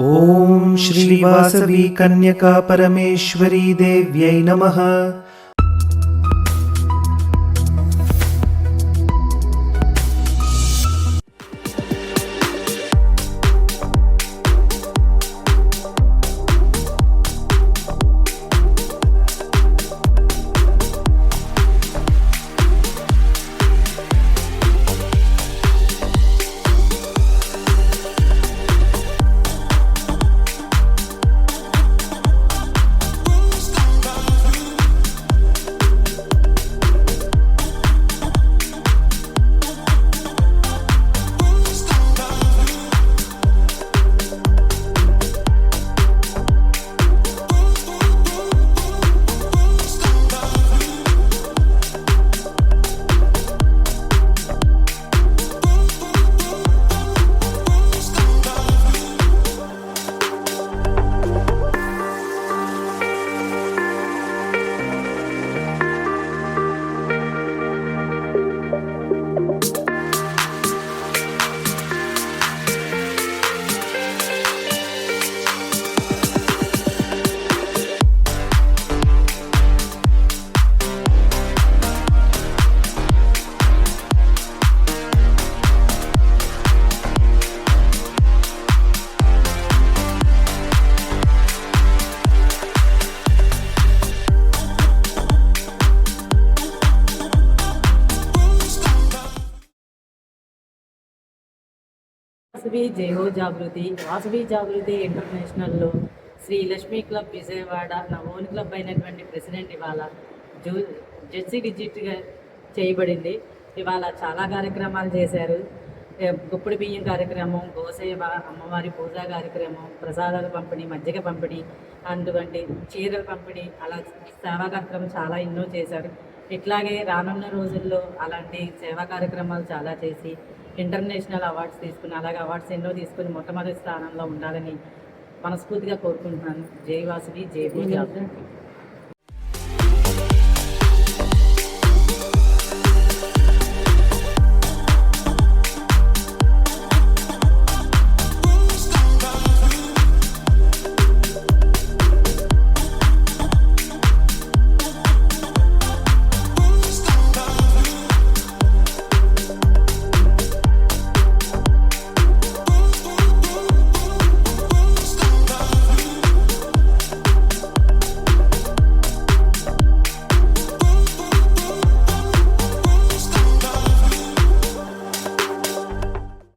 ఓం శ్రీ వాసవి కన్యకా పరమేశ్వరీ దేవ్యై నమః. వాసవి జయో జాగృతి ఇంటర్నేషనల్లో శ్రీ లక్ష్మీ క్లబ్ విజయవాడ నా own club అయినటువంటి ప్రెసిడెంట్ ఇవాళ జెర్సీ డిజిట్గా చేయబడింది. ఇవాళ చాలా కార్యక్రమాలు చేశారు. గుప్పుడు బియ్యం కార్యక్రమం, గోసేవ, అమ్మవారి పూజా కార్యక్రమం, ప్రసాదాల పంపిణీ, మజ్జిగ పంపిణీ, అటువంటి చీరల పంపిణీ, అలా సేవా కార్యక్రమం చాలా ఎన్నో చేశారు. ఇట్లాగే రానున్న రోజుల్లో అలాంటి సేవా కార్యక్రమాలు చాలా చేసి ఇంటర్నేషనల్ అవార్డ్స్ తీసుకుని, అలాగే అవార్డ్స్ ఎన్నో తీసుకుని మొట్టమొదటి స్థానంలో ఉండాలని మనస్ఫూర్తిగా కోరుకుంటున్నాను. జై వాసవి, జై పూజ.